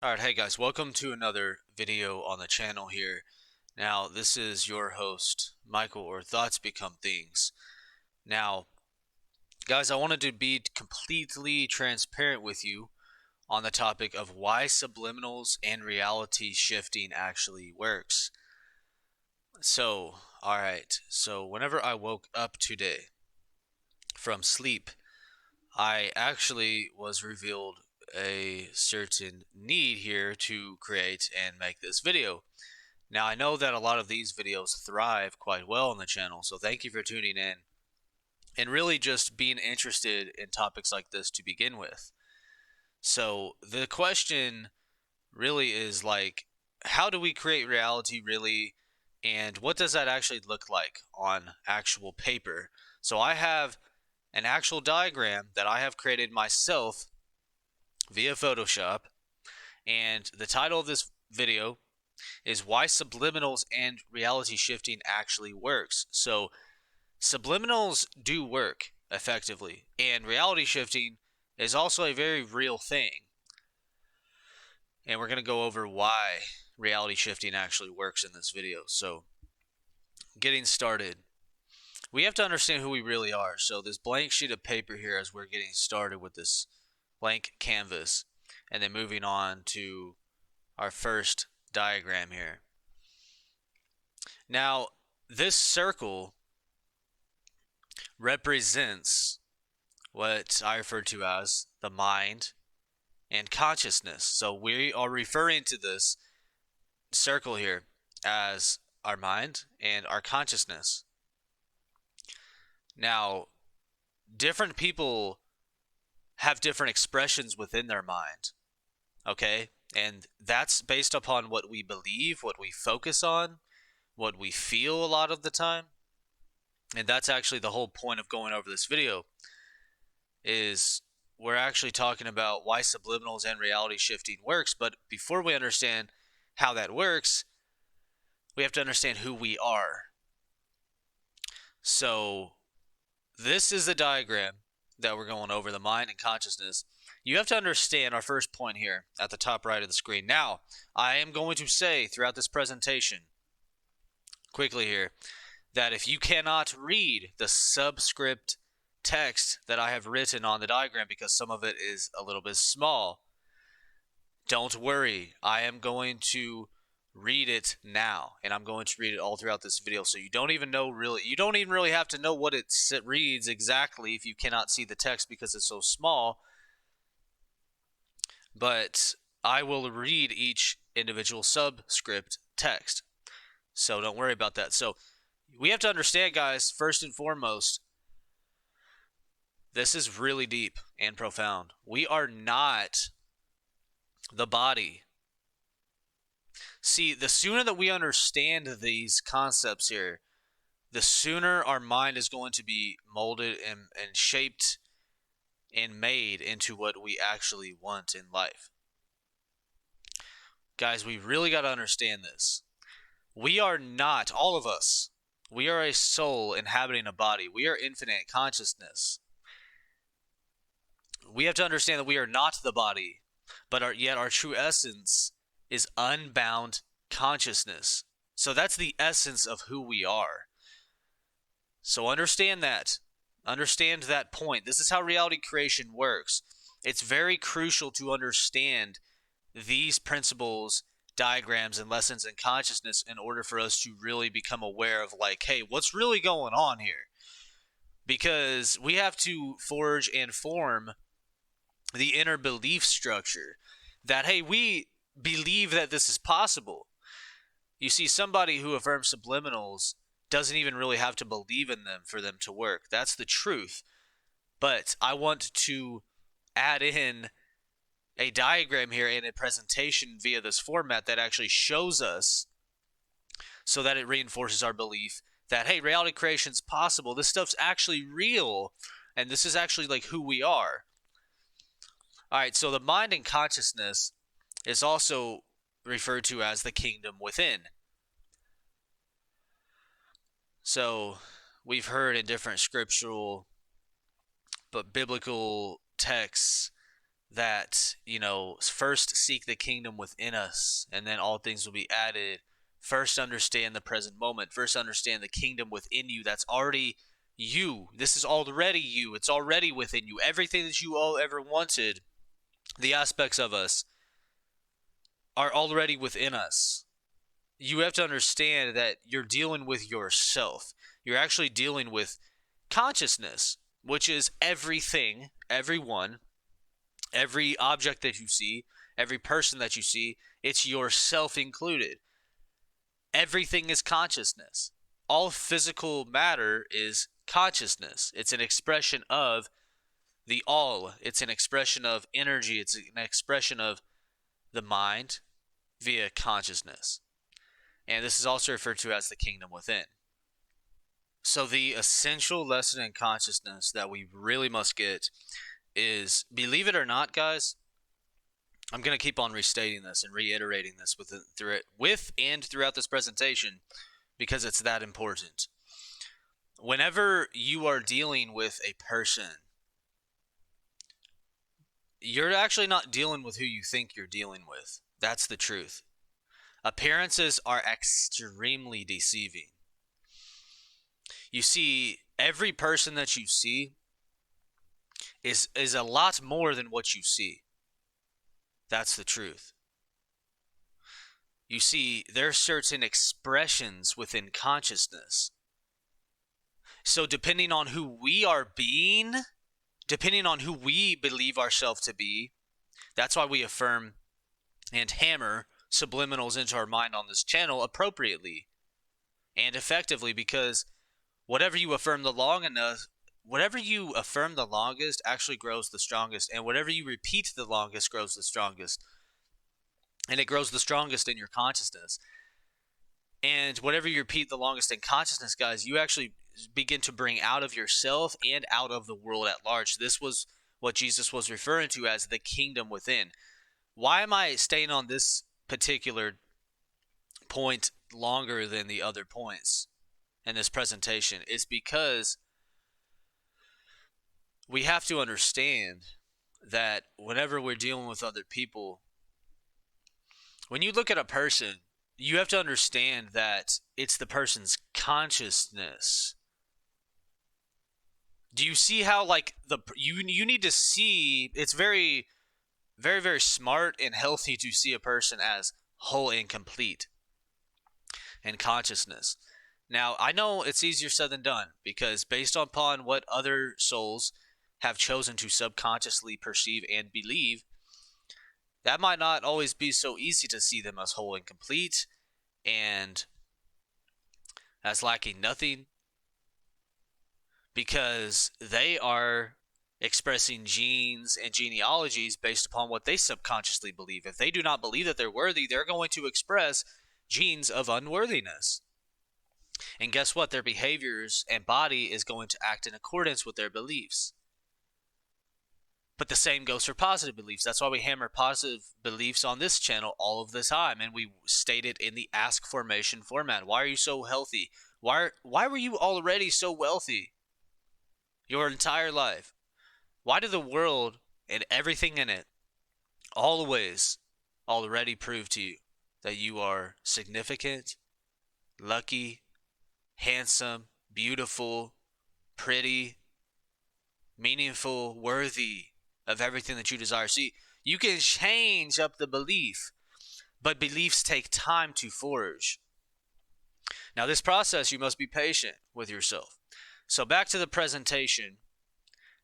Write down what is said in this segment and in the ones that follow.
Alright, hey guys, welcome to another video on the channel here. Now, this is your host, Michael, or Thoughts Become Things. Now, guys, I wanted to be completely transparent with you on the topic of why subliminals and reality shifting actually works. So whenever I woke up today from sleep, I actually was revealed a certain need here to create and make this video. Now, I know that a lot of these videos thrive quite well on the channel, so thank you for tuning in and really just being interested in topics like this to begin with. So the question really is like, how do we create reality really, and what does that actually look like on actual paper? So I have an actual diagram that I have created myself via Photoshop, and the title of this video is why subliminals and reality shifting actually works. So subliminals do work effectively, and reality shifting is also a very real thing. And we're going to go over why reality shifting actually works in this video. So getting started, we have to understand who we really are. So this blank sheet of paper here, as we're getting started with this blank canvas, and then moving on to our first diagram here. Now, this circle represents what I refer to as the mind and consciousness. So we are referring to this circle here as our mind and our consciousness. Now, different people have different expressions within their mind, okay? And that's based upon what we believe, what we focus on, what we feel a lot of the time. And that's actually the whole point of going over this video, is we're actually talking about why subliminals and reality shifting works. But before we understand how that works, we have to understand who we are. So this is the diagram that we're going over, the mind and consciousness. You have to understand our first point here at the top right of the screen. Now, I am going to say throughout this presentation, quickly here, that if you cannot read the subscript text that I have written on the diagram because some of it is a little bit small, don't worry. I am going to read it now, and I'm going to read it all throughout this video, so you don't even really have to know what it reads exactly if you cannot see the text because it's so small. But I will read each individual subscript text, so don't worry about that. So we have to understand, guys, first and foremost, this is really deep and profound. We are not the body. See, the sooner that we understand these concepts here, the sooner our mind is going to be molded and shaped and made into what we actually want in life. Guys, we really got to understand this. We are not, all of us, we are a soul inhabiting a body. We are infinite consciousness. We have to understand that we are not the body, but yet our true essence is unbound consciousness. So that's the essence of who we are. So understand that. Understand that point. This is how reality creation works. It's very crucial to understand these principles, diagrams, and lessons in consciousness in order for us to really become aware of, like, hey, what's really going on here? Because we have to forge and form the inner belief structure that, hey, we believe that this is possible. You see, somebody who affirms subliminals doesn't even really have to believe in them for them to work. That's the truth. But I want to add in a diagram here and a presentation via this format that actually shows us, so that it reinforces our belief that, hey, reality creation is possible. This stuff's actually real, and this is actually like who we are. All right, so the mind and consciousness is also referred to as the kingdom within. So we've heard in different scriptural but biblical texts that, first seek the kingdom within us, and then all things will be added. First understand the present moment. First understand the kingdom within you that's already you. This is already you. It's already within you. Everything that you all ever wanted, the aspects of us, are already within us. You have to understand that you're dealing with yourself. You're actually dealing with consciousness, which is everything, everyone, every object that you see, every person that you see. It's yourself included. Everything is consciousness. All physical matter is consciousness. It's an expression of the all. It's an expression of energy. It's an expression of the mind via consciousness. And this is also referred to as the kingdom within. So the essential lesson in consciousness that we really must get is, believe it or not, guys, I'm going to keep on restating this and reiterating this with and throughout this presentation, because it's that important. Whenever you are dealing with a person, you're actually not dealing with who you think you're dealing with. That's the truth. Appearances are extremely deceiving. You see, every person that you see is a lot more than what you see. That's the truth. You see, there are certain expressions within consciousness. So depending on who we are being, depending on who we believe ourselves to be, that's why we affirm and hammer subliminals into our mind on this channel appropriately and effectively, because whatever you affirm the longest actually grows the strongest, and whatever you repeat the longest grows the strongest. And it grows the strongest in your consciousness. And whatever you repeat the longest in consciousness, guys, you actually begin to bring out of yourself and out of the world at large. This was what Jesus was referring to as the kingdom within. Why am I staying on this particular point longer than the other points in this presentation? It's because we have to understand that whenever we're dealing with other people, when you look at a person, you have to understand that it's the person's consciousness. Do you see how, like, you need to see, it's very, very, very smart and healthy to see a person as whole and complete in consciousness. Now, I know it's easier said than done, because based upon what other souls have chosen to subconsciously perceive and believe, that might not always be so easy to see them as whole and complete and as lacking nothing, because they are expressing genes and genealogies based upon what they subconsciously believe. If they do not believe that they're worthy, they're going to express genes of unworthiness. And guess what? Their behaviors and body is going to act in accordance with their beliefs. But the same goes for positive beliefs. That's why we hammer positive beliefs on this channel all of the time. And we state it in the ask formation format. Why are you so healthy? Why were you already so wealthy your entire life? Why did the world and everything in it always already prove to you that you are significant, lucky, handsome, beautiful, pretty, meaningful, worthy of everything that you desire? See, you can change up the belief, but beliefs take time to forge. Now, this process, you must be patient with yourself. So back to the presentation,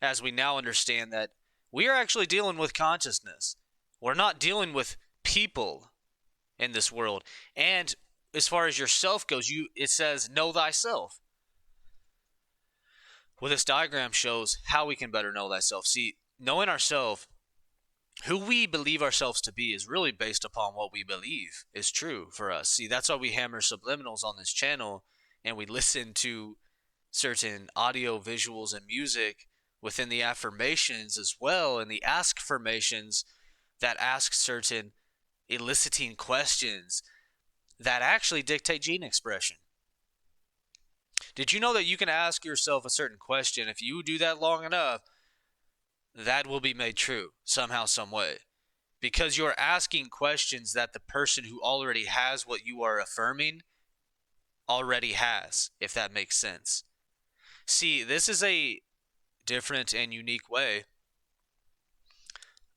as we now understand that we are actually dealing with consciousness. We're not dealing with people in this world. And as far as yourself goes, it says, know thyself. Well, this diagram shows how we can better know thyself. See, knowing ourselves, who we believe ourselves to be, is really based upon what we believe is true for us. See, that's why we hammer subliminals on this channel, and we listen to certain audio, visuals, and music within the affirmations as well, and the ask formations that ask certain eliciting questions that actually dictate gene expression. Did you know that you can ask yourself a certain question? If you do that long enough, that will be made true somehow, some way. Because you're asking questions that the person who already has what you are affirming already has, if that makes sense. See, this is a different and unique way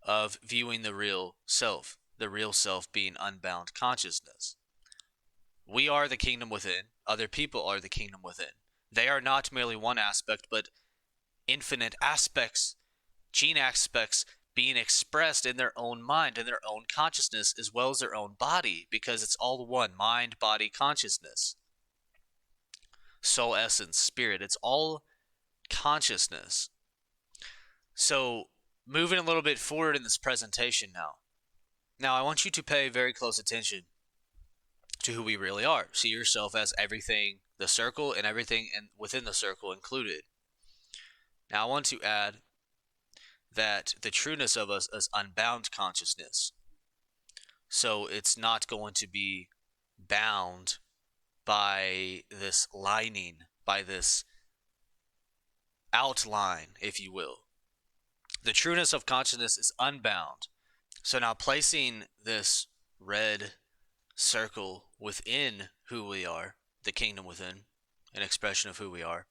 of viewing the real self being unbound consciousness. We are the kingdom within, other people are the kingdom within. They are not merely one aspect, but infinite aspects, gene aspects being expressed in their own mind, in their own consciousness, as well as their own body, because it's all one: mind, body, consciousness, soul, essence, spirit. It's all consciousness. So, moving a little bit forward in this presentation now. Now, I want you to pay very close attention to who we really are. See yourself as everything, the circle, and everything within the circle included. Now, I want to add that the trueness of us is unbound consciousness. So it's not going to be bound by this lining, by this outline, if you will. The trueness of consciousness is unbound. So now placing this red circle within who we are, the kingdom within, an expression of who we are,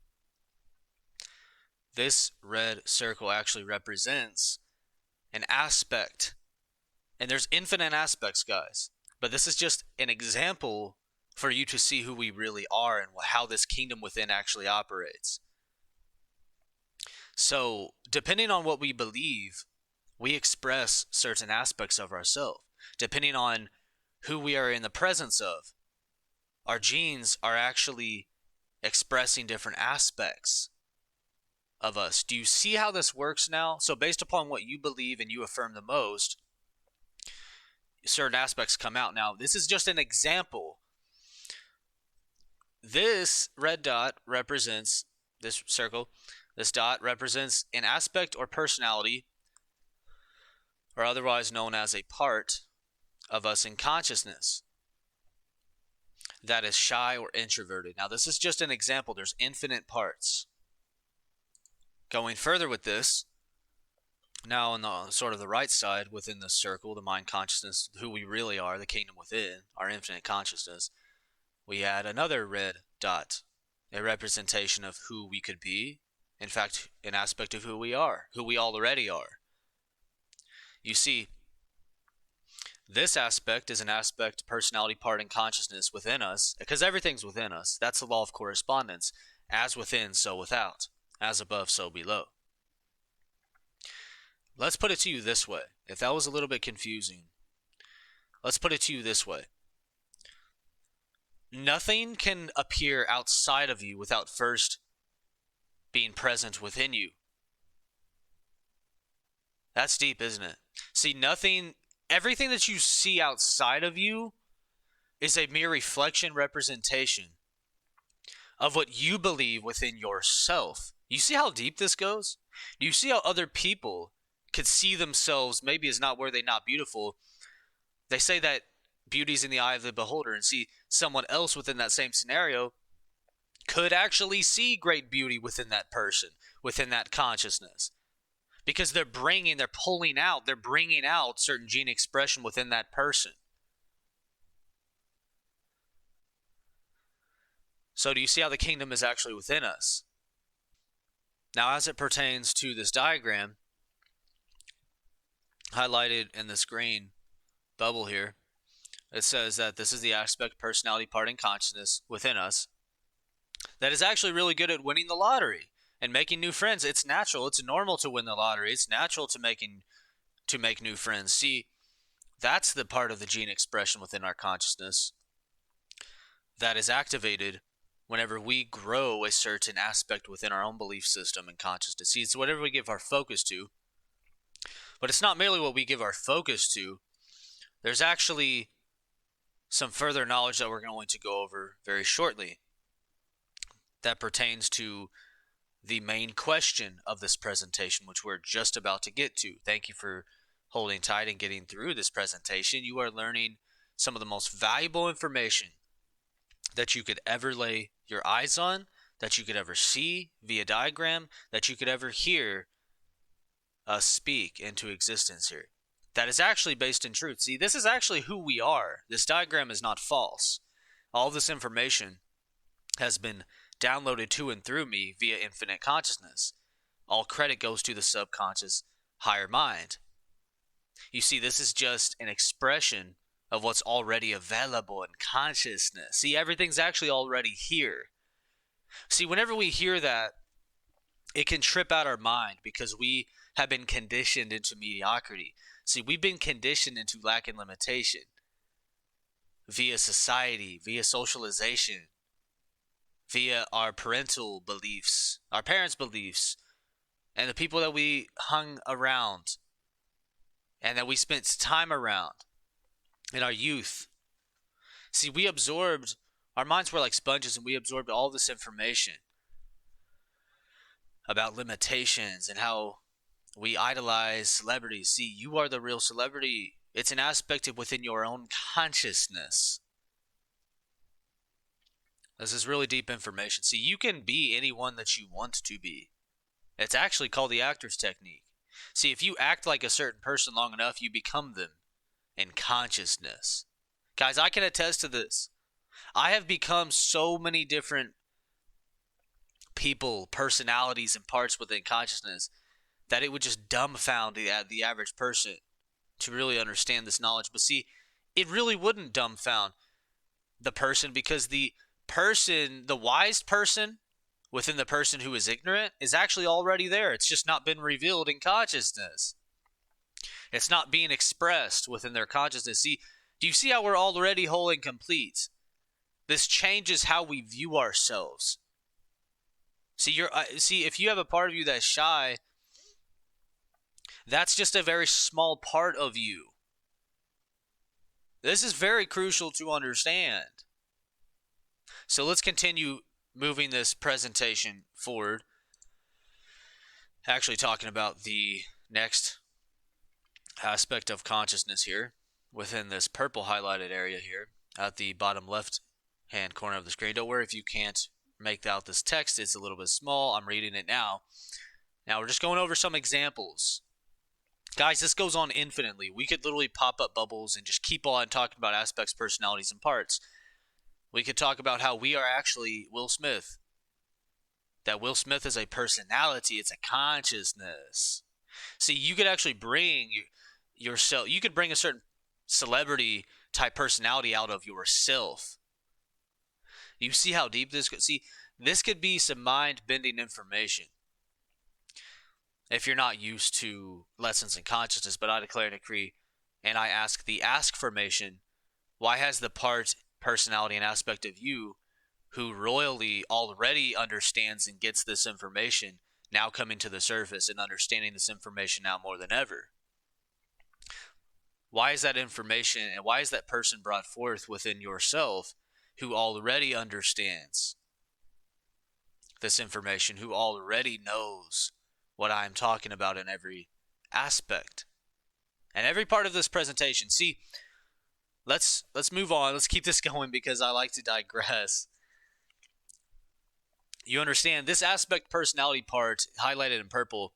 this red circle actually represents an aspect. And there's infinite aspects, guys. But this is just an example for you to see who we really are and how this kingdom within actually operates. So, depending on what we believe, we express certain aspects of ourselves. Depending on who we are in the presence of, our genes are actually expressing different aspects of us. Do you see how this works now? So based upon what you believe and you affirm the most, certain aspects come out. Now, this is just an example. This red dot represents, this circle, this dot represents an aspect or personality, or otherwise known as a part of us in consciousness, that is shy or introverted. Now, this is just an example. There's infinite parts. Going further with this, now on the sort of the right side within this circle, the mind consciousness, who we really are, the kingdom within, our infinite consciousness, we add another red dot, a representation of who we could be, in fact, an aspect of who we are, who we already are. You see, this aspect is an aspect, personality, part, and consciousness within us, because everything's within us. That's the law of correspondence. As within, so without. As above, so below. Let's put it to you this way. If that was a little bit confusing, let's put it to you this way. Nothing can appear outside of you without first being present within you. That's deep, isn't it? See, everything that you see outside of you is a mere reflection, representation of what you believe within yourself. You see how deep this goes? Do you see how other people could see themselves maybe as not worthy, not beautiful? They say that beauty's in the eye of the beholder, and see someone else within that same scenario could actually see great beauty within that person, within that consciousness. Because they're bringing out certain gene expression within that person. So do you see how the kingdom is actually within us? Now, as it pertains to this diagram, highlighted in this green bubble here, it says that this is the aspect, personality, part, and consciousness within us that is actually really good at winning the lottery and making new friends. It's natural. It's normal to win the lottery. It's natural to make new friends. See, that's the part of the gene expression within our consciousness that is activated whenever we grow a certain aspect within our own belief system and consciousness. See, it's whatever we give our focus to. But it's not merely what we give our focus to. There's actually some further knowledge that we're going to go over very shortly that pertains to the main question of this presentation, which we're just about to get to. Thank you for holding tight and getting through this presentation. You are learning some of the most valuable information that you could ever lay your eyes on, that you could ever see via diagram, that you could ever hear speak into existence here that is actually based in truth. See, this is actually who we are. This diagram is not false. All this information has been downloaded to and through me via infinite consciousness. All credit goes to the subconscious higher mind. You see, this is just an expression of what's already available in consciousness. See, everything's actually already here. See, whenever we hear that, it can trip out our mind because we have been conditioned into mediocrity. See, we've been conditioned into lack and limitation via society, via socialization, via our parental beliefs, our parents' beliefs, and the people that we hung around and that we spent time around in our youth. See, we absorbed, our minds were like sponges, and we absorbed all this information about limitations and how we idolize celebrities. See, you are the real celebrity. It's an aspect of within your own consciousness. This is really deep information. See, you can be anyone that you want to be. It's actually called the actor's technique. See, if you act like a certain person long enough, you become them in consciousness. Guys, I can attest to this. I have become so many different people, personalities, and parts within consciousness that it would just dumbfound the average person to really understand this knowledge. But see, it really wouldn't dumbfound the person, because the wise person within the person who is ignorant is actually already there. It's just not been revealed in consciousness. It's not being expressed within their consciousness. See, do you see how we're already whole and complete? This changes how we view ourselves. See, if you have a part of you that's shy, that's just a very small part of you. This is very crucial to understand. So let's continue moving this presentation forward. Actually talking about the next aspect of consciousness here within this purple highlighted area here at the bottom left hand corner of the screen. Don't worry if you can't make out this text. It's a little bit small. I'm reading it now. Now we're just going over some examples. Guys, this goes on infinitely. We could literally pop up bubbles and just keep on talking about aspects, personalities, and parts. We could talk about how we are actually Will Smith. That Will Smith is a personality. It's a consciousness. See, you could actually bring yourself. You could bring a certain celebrity type personality out of yourself. You see how deep this goes? See, this could be some mind-bending information if you're not used to lessons in consciousness. But I declare and decree, and I ask the ask formation, why has the part, personality, and aspect of you who royally already understands and gets this information now coming to the surface and understanding this information now more than ever? Why is that information and why is that person brought forth within yourself who already understands this information, who already knows what I'm talking about in every aspect and every part of this presentation? See, let's move on. Let's keep this going because I like to digress. You understand this aspect personality part highlighted in purple.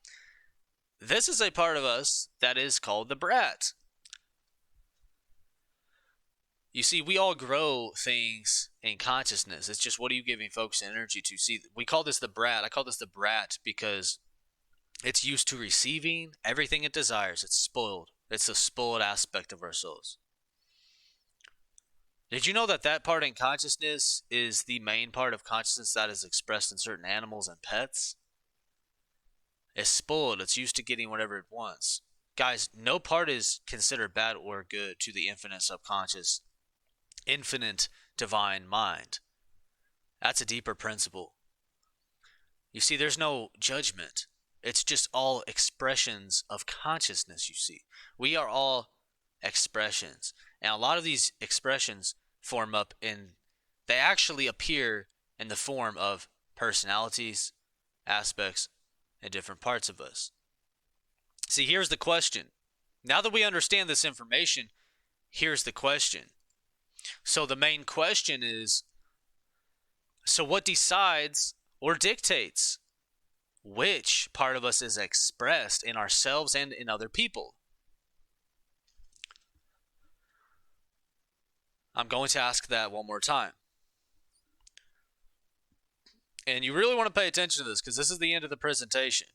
This is a part of us that is called the brat. You see, we all grow things in consciousness. It's just, what are you giving folks energy to? See, we call this the brat. I call this the brat because it's used to receiving everything it desires. It's spoiled. It's the spoiled aspect of ourselves. Did you know that that part in consciousness is the main part of consciousness that is expressed in certain animals and pets? It's spoiled. It's used to getting whatever it wants. Guys, no part is considered bad or good to the infinite subconscious, infinite divine mind. That's a deeper principle. You see, there's no judgment. It's just all expressions of consciousness, you see. We are all expressions. And a lot of these expressions form up they actually appear in the form of personalities, aspects, and different parts of us. See, here's the question. Now that we understand this information, here's the question. So the main question is, so what decides or dictates which part of us is expressed in ourselves and in other people. I'm going to ask that one more time. And you really want to pay attention to this because this is the end of the presentation.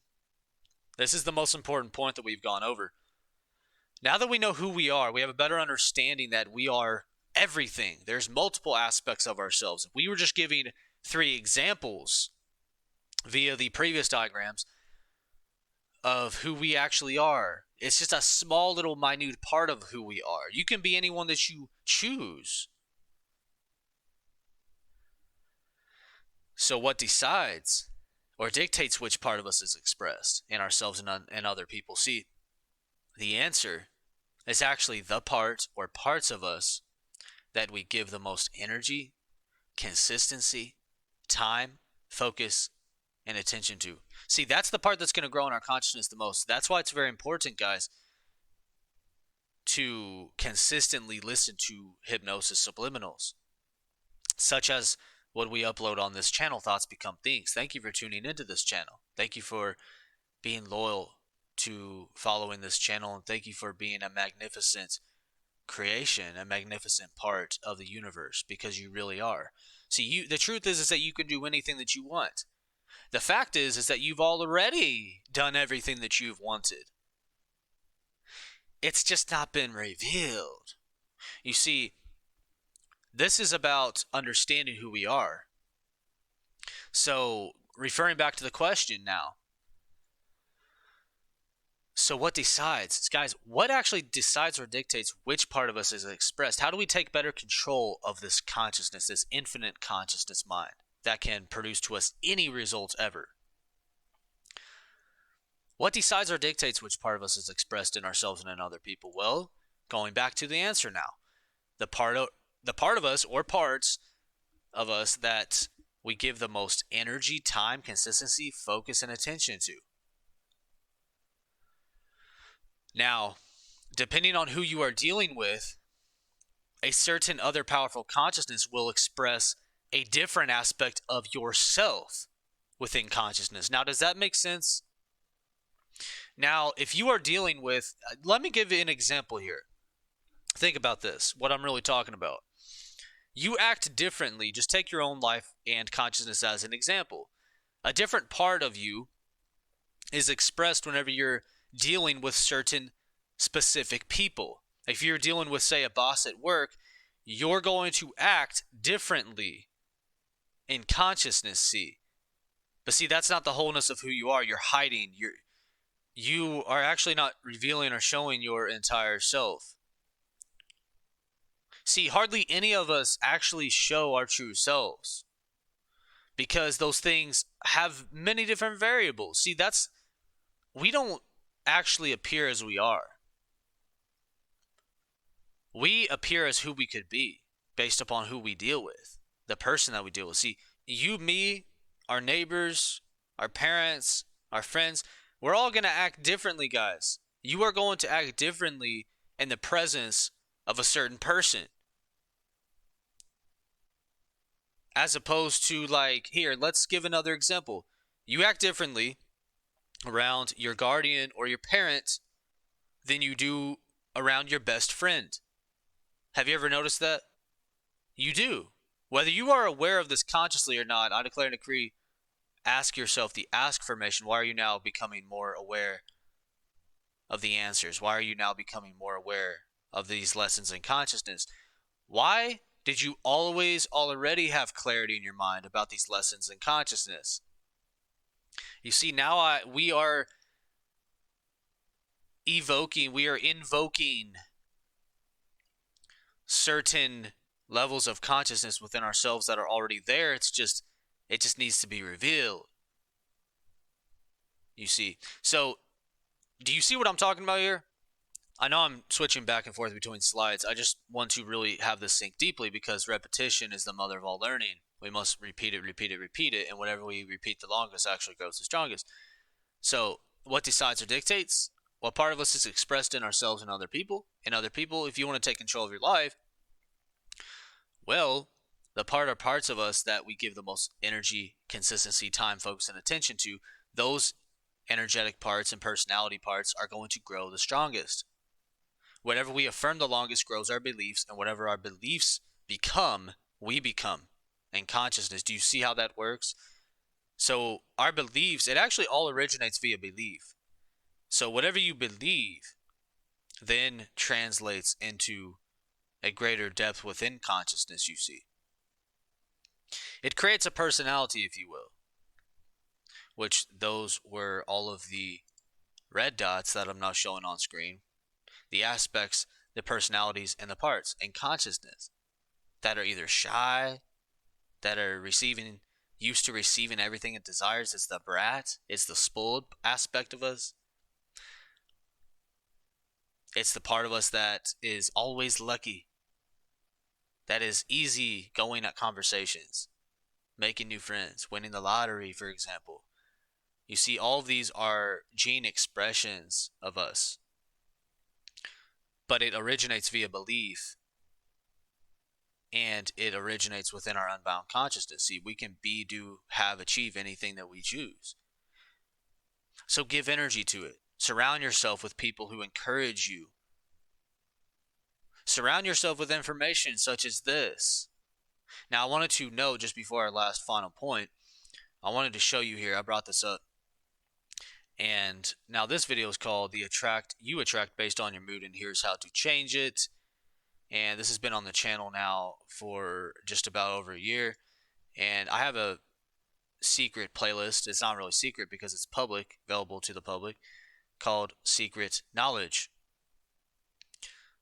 This is the most important point that we've gone over. Now that we know who we are, we have a better understanding that we are everything. There's multiple aspects of ourselves. If we were just giving 3 examples via the previous diagrams of who we actually are, it's just a small little minute part of who we are. You can be anyone that you choose. So what decides or dictates which part of us is expressed in ourselves and other people? See, the answer is actually the part or parts of us that we give the most energy, consistency, time, focus, and attention to. See, that's the part that's going to grow in our consciousness the most. That's why it's very important, guys, to consistently listen to hypnosis subliminals, such as what we upload on this channel, Thoughts Become Things. Thank you for tuning into this channel. Thank you for being loyal to following this channel, and thank you for being a magnificent creation, a magnificent part of the universe, because you really are. See, the truth is that you can do anything that you want. The fact is that you've already done everything that you've wanted. It's just not been revealed. You see, this is about understanding who we are. So, referring back to the question now. So what decides? Guys, what actually decides or dictates which part of us is expressed? How do we take better control of this consciousness, this infinite consciousness mind that can produce to us any result ever? What decides or dictates which part of us is expressed in ourselves and in other people? Well, going back to the answer now. The part of us or parts of us that we give the most energy, time, consistency, focus, and attention to. Now, depending on who you are dealing with, a certain other powerful consciousness will express a different aspect of yourself within consciousness. Now, does that make sense? Now, if you are dealing with, let me give you an example here. Think about this, what I'm really talking about. You act differently. Just take your own life and consciousness as an example. A different part of you is expressed whenever you're dealing with certain specific people. If you're dealing with, say, a boss at work, you're going to act differently in consciousness, see. But see, that's not the wholeness of who you are. You're hiding. You are actually not revealing or showing your entire self. See, hardly any of us actually show our true selves because those things have many different variables. See, we don't actually appear as we are. We appear as who we could be based upon who we deal with, the person that we deal with. See, you, me, our neighbors, our parents, our friends, we're all going to act differently, guys. You are going to act differently in the presence of a certain person. As opposed to, like, here, let's give another example. You act differently around your guardian or your parent than you do around your best friend. Have you ever noticed that? You do. Whether you are aware of this consciously or not, I declare and decree, ask yourself the ask formation. Why are you now becoming more aware of the answers? Why are you now becoming more aware of these lessons in consciousness? Why did you always already have clarity in your mind about these lessons in consciousness? You see, now we are invoking certain levels of consciousness within ourselves that are already there. It just needs to be revealed. You see. So, do you see what I'm talking about here? I know I'm switching back and forth between slides. I just want to really have this sink deeply because repetition is the mother of all learning. We must repeat it, and whatever we repeat the longest actually grows the strongest. So, what decides or dictates? What part of us is expressed in ourselves and other people? In other people, if you want to take control of your life, well, the parts of us that we give the most energy, consistency, time, focus, and attention to, those energetic parts and personality parts are going to grow the strongest. Whatever we affirm the longest grows our beliefs, and whatever our beliefs become, we become in consciousness. Do you see how that works? So our beliefs, it actually all originates via belief. So whatever you believe then translates into a greater depth within consciousness, you see. It creates a personality, if you will, which those were all of the red dots that I'm now showing on screen. The aspects, the personalities, and the parts in consciousness that are either shy, that are used to receiving everything it desires. It's the brat, it's the spoiled aspect of us. It's the part of us that is always lucky, that is easy going at conversations, making new friends, winning the lottery, for example. You see, all of these are gene expressions of us, but it originates via belief, and it originates within our unbound consciousness. See, we can be, do, have, achieve anything that we choose. So give energy to it. Surround yourself with people who encourage you. Surround yourself with information such as this. Now, I wanted to note, just before our last final point, I wanted to show you here, I brought this up. And now this video is called You Attract Based on Your Mood, and here's how to change it. And this has been on the channel now for just about over a year. And I have a secret playlist. It's not really secret because it's public, available to the public, called Secret Knowledge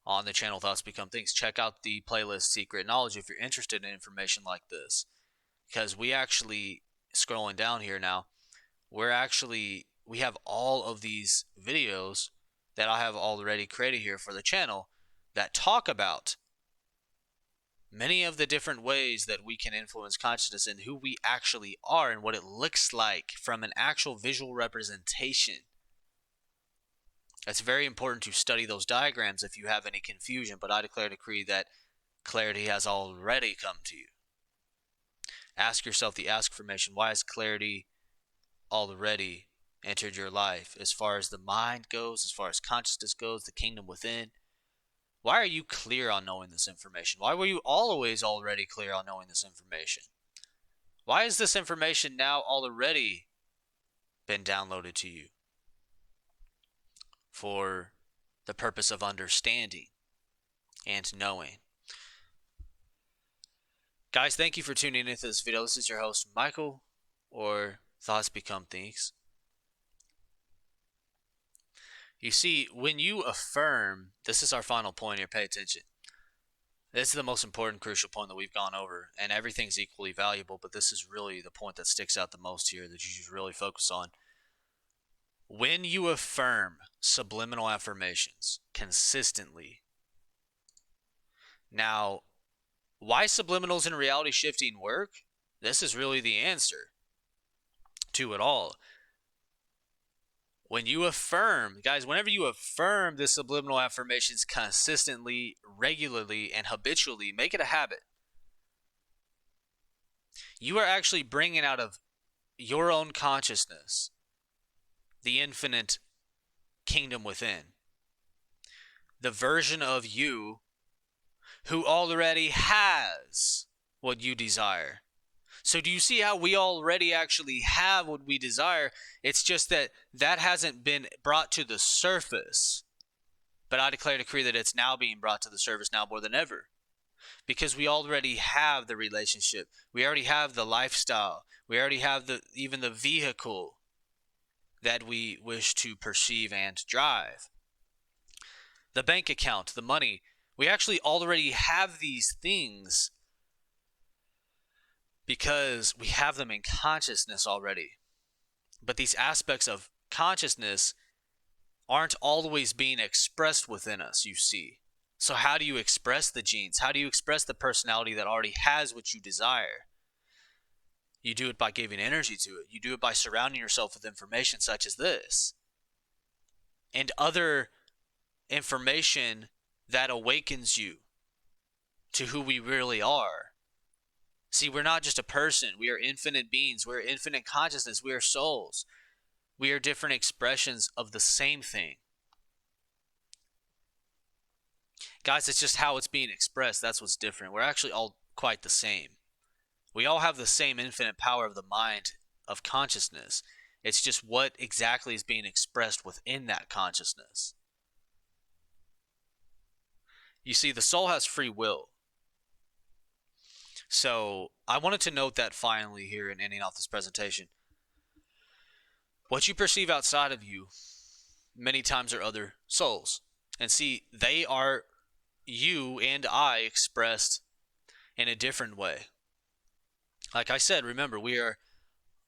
on the channel Thoughts Become Things. Check out the playlist Secret Knowledge if you're interested in information like this. Because we actually, scrolling down here now, we have all of these videos that I have already created here for the channel that talk about many of the different ways that we can influence consciousness and who we actually are and what it looks like from an actual visual representation. It's very important to study those diagrams if you have any confusion, but I declare a decree that clarity has already come to you. Ask yourself the ask formation, why has clarity already entered your life? As far as the mind goes, as far as consciousness goes, the kingdom within. Why are you clear on knowing this information? Why were you always already clear on knowing this information? Why has this information now already been downloaded to you? For the purpose of understanding and knowing. Guys, thank you for tuning into this video. This is your host, Michael, or Thoughts Become Things. You see, when you affirm, this is our final point here, pay attention. This is the most important, crucial point that we've gone over, and everything's equally valuable, but this is really the point that sticks out the most here that you should really focus on. When you affirm subliminal affirmations consistently, now, why subliminals and reality shifting work? This is really the answer to it all. When you affirm, guys, whenever you affirm the subliminal affirmations consistently, regularly, and habitually, make it a habit. You are actually bringing out of your own consciousness the infinite kingdom within. The version of you who already has what you desire. So do you see how we already actually have what we desire? It's just that hasn't been brought to the surface. But I declare and decree that it's now being brought to the surface now more than ever. Because we already have the relationship. We already have the lifestyle. We already have even the vehicle that we wish to perceive and drive. The bank account, the money. We actually already have these things because we have them in consciousness already. But these aspects of consciousness aren't always being expressed within us, you see. So how do you express the genes? How do you express the personality that already has what you desire? You do it by giving energy to it. You do it by surrounding yourself with information such as this. And other information that awakens you to who we really are. See, we're not just a person. We are infinite beings. We're infinite consciousness. We are souls. We are different expressions of the same thing. Guys, it's just how it's being expressed. That's what's different. We're actually all quite the same. We all have the same infinite power of the mind, of consciousness. It's just what exactly is being expressed within that consciousness. You see, the soul has free will. So I wanted to note that finally here in ending off this presentation. What you perceive outside of you many times are other souls. And see, they are you and I expressed in a different way. Like I said, remember, we are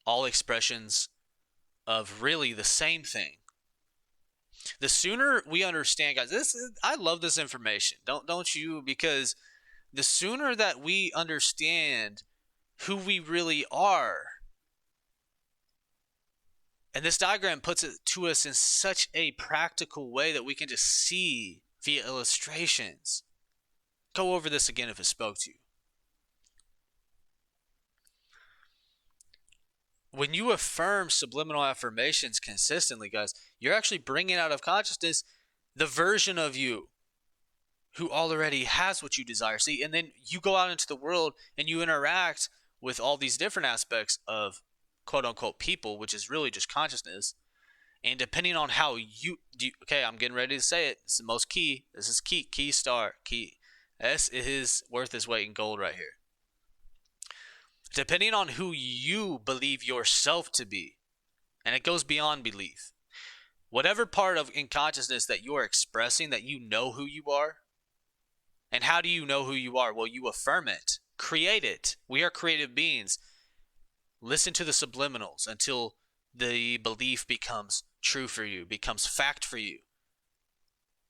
all expressions of really the same thing. The sooner we understand, guys, I love this information. Don't you? Because the sooner that we understand who we really are, and this diagram puts it to us in such a practical way that we can just see via illustrations. Go over this again if it spoke to you. When you affirm subliminal affirmations consistently, guys, you're actually bringing out of consciousness the version of you who already has what you desire. See, and then you go out into the world and you interact with all these different aspects of quote unquote people, which is really just consciousness. And depending on how you do, okay, I'm getting ready to say it. It's the most key. This is key. Key star. Key. This is worth its weight in gold right here. Depending on who you believe yourself to be, and it goes beyond belief, whatever part of in consciousness that you're expressing, that you know who you are. And how do you know who you are? Well, you affirm it, create it. We are creative beings. Listen to the subliminals until the belief becomes true for you, becomes fact for you.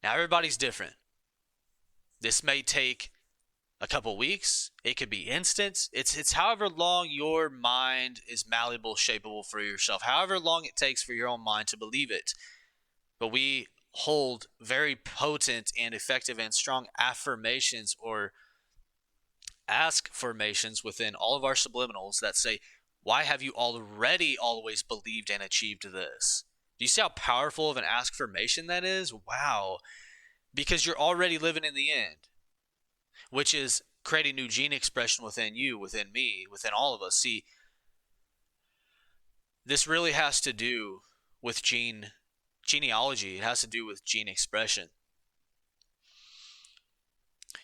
Now, everybody's different. This may take a couple weeks. It could be instant. It's however long your mind is malleable, shapeable for yourself. However long it takes for your own mind to believe it. But we hold very potent and effective and strong affirmations or ask-formations within all of our subliminals that say, why have you already always believed and achieved this? Do you see how powerful of an ask-formation that is? Wow. Because you're already living in the end, which is creating new gene expression within you, within me, within all of us. See, this really has to do with genealogy. It has to do with gene expression.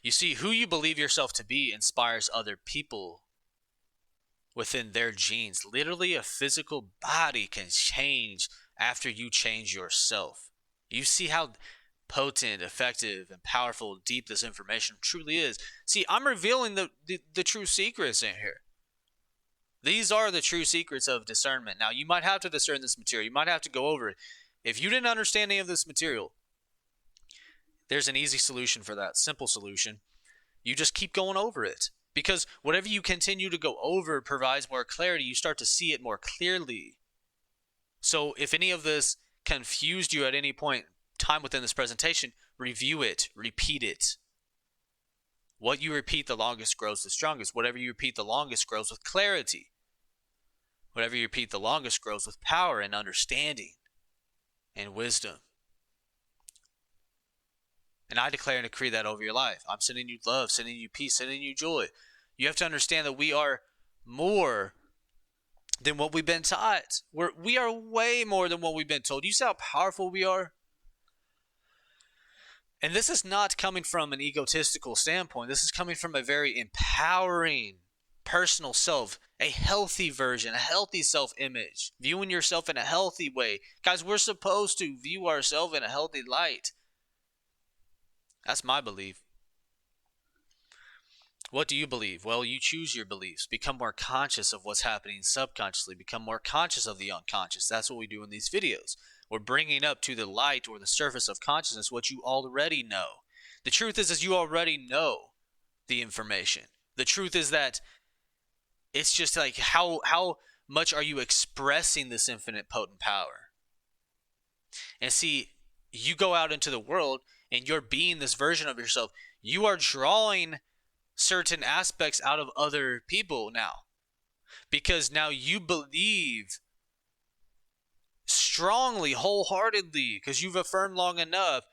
You see, who you believe yourself to be inspires other people within their genes. Literally, a physical body can change after you change yourself. You see how potent, effective, and powerful, deep this information truly is. See, I'm revealing the true secrets in here. These are the true secrets of discernment. Now, you might have to discern this material. You might have to go over it. If you didn't understand any of this material, there's an easy solution for that, simple solution. You just keep going over it. Because whatever you continue to go over provides more clarity. You start to see it more clearly. So if any of this confused you at any point time within this presentation, review it, repeat it. What you repeat the longest grows the strongest. Whatever you repeat the longest grows with clarity. Whatever you repeat the longest grows with power and understanding and wisdom. And I declare and decree that over your life. I'm sending you love, sending you peace, sending you joy. You have to understand that we are more than what we've been taught. We are way more than what we've been told. You see how powerful we are? And this is not coming from an egotistical standpoint. This is coming from a very empowering personal self, a healthy version, a healthy self-image, viewing yourself in a healthy way. Guys, we're supposed to view ourselves in a healthy light. That's my belief. What do you believe? Well, you choose your beliefs. Become more conscious of what's happening subconsciously. Become more conscious of the unconscious. That's what we do in these videos. We're bringing up to the light or the surface of consciousness what you already know. The truth is you already know the information. The truth is that it's just like how much are you expressing this infinite potent power? And see, you go out into the world and you're being this version of yourself. You are drawing certain aspects out of other people now. Because now you believe strongly, wholeheartedly, because you've affirmed long enough,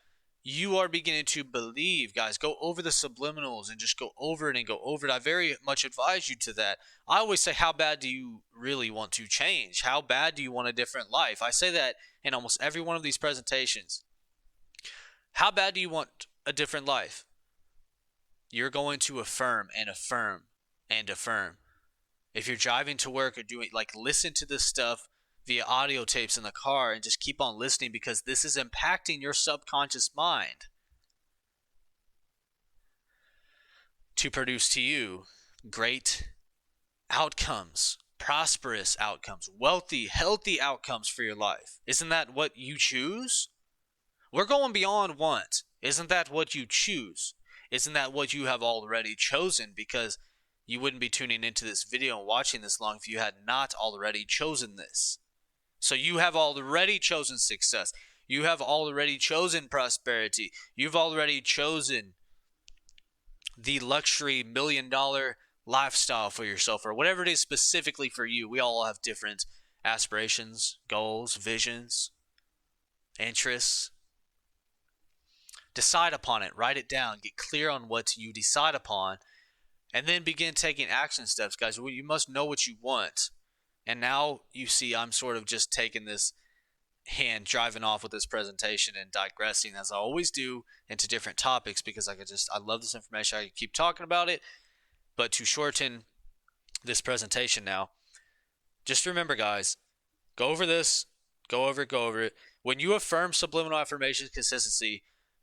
you are beginning to believe. Guys, go over the subliminals and just go over it and go over it. I very much advise you to that. I always say, how bad do you really want to change? How bad do you want a different life? I say that in almost every one of these presentations. How bad do you want a different life? You're going to affirm and affirm and affirm. If you're driving to work or doing, like, listen to this stuff via audio tapes in the car and just keep on listening, because this is impacting your subconscious mind to produce to you great outcomes, prosperous outcomes, wealthy, healthy outcomes for your life. Isn't that what you choose? We're going beyond want. Isn't that what you choose? Isn't that what you have already chosen? Because you wouldn't be tuning into this video and watching this long if you had not already chosen this. So you have already chosen success. You have already chosen prosperity. You've already chosen the luxury $1 million lifestyle for yourself, or whatever it is specifically for you. We all have different aspirations, goals, visions, interests. Decide upon it. Write it down. Get clear on what you decide upon, and then begin taking action steps, guys. You must know what you want. And now you see I'm sort of just taking this and driving off with this presentation and digressing, as I always do, into different topics, because I love this information. I can keep talking about it. But to shorten this presentation now, just remember, guys, go over this, go over it. When you affirm subliminal affirmations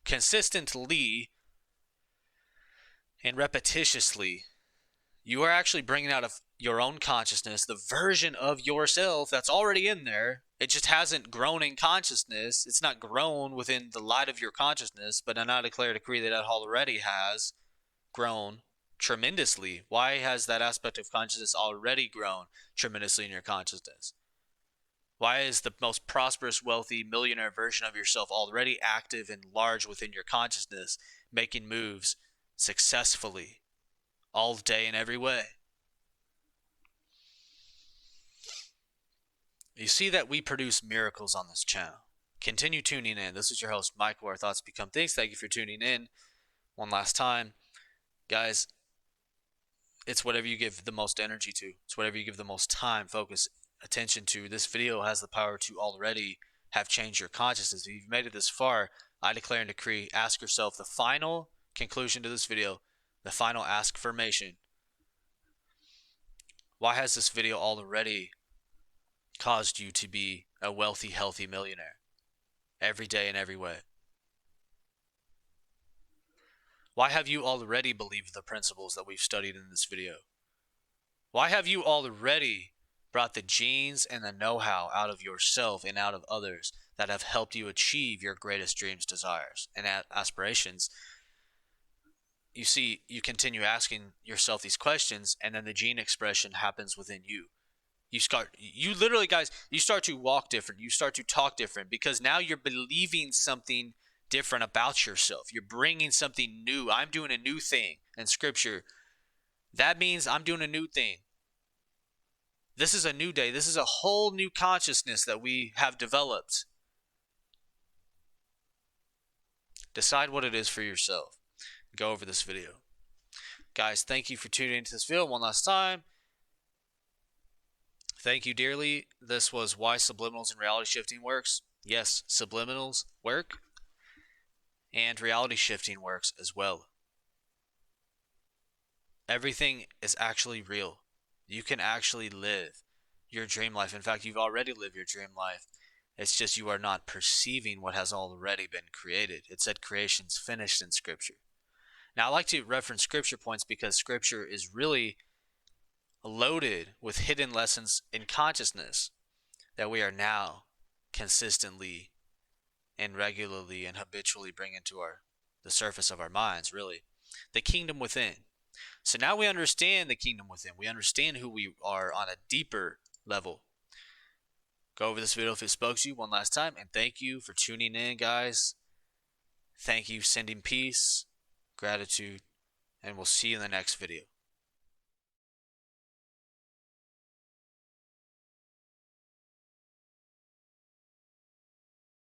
consistently and repetitiously, you are actually bringing out of your own consciousness the version of yourself that's already in there. It just hasn't grown in consciousness. It's not grown within the light of your consciousness, but I now declare decree that it already has grown tremendously. Why has that aspect of consciousness already grown tremendously in your consciousness? Why is the most prosperous, wealthy, millionaire version of yourself already active and large within your consciousness, making moves successfully all day in every way? You see that we produce miracles on this channel. Continue tuning in. This is your host, Mike, where our thoughts become things. Thank you for tuning in one last time. Guys, it's whatever you give the most energy to. It's whatever you give the most time, focus, attention to. This video has the power to already have changed your consciousness. If you've made it this far, I declare and decree, ask yourself the final conclusion to this video, the final affirmation. Why has this video already caused you to be a wealthy, healthy millionaire every day in every way? Why have you already believed the principles that we've studied in this video? Why have you already brought the genes and the know-how out of yourself and out of others that have helped you achieve your greatest dreams, desires, and aspirations? You see, you continue asking yourself these questions, and then the gene expression happens within you. You literally, guys, you start to walk different. You start to talk different, because now you're believing something different about yourself. You're bringing something new. I'm doing a new thing in Scripture. That means I'm doing a new thing. This is a new day. This is a whole new consciousness that we have developed. Decide what it is for yourself. Go over this video. Guys, thank you for tuning into this video one last time. Thank you dearly. This was why subliminals and reality shifting works. Yes, subliminals work, and reality shifting works as well. Everything is actually real. You can actually live your dream life. In fact, you've already lived your dream life. It's just you are not perceiving what has already been created. It said creation's finished in Scripture. Now, I like to reference Scripture points because Scripture is really loaded with hidden lessons in consciousness that we are now consistently and regularly and habitually bringing to the surface of our minds, really. The kingdom within. So now we understand the kingdom within. We understand who we are on a deeper level. Go over this video if it spoke to you one last time, and thank you for tuning in, guys. Thank you, sending peace, gratitude, and we'll see you in the next video.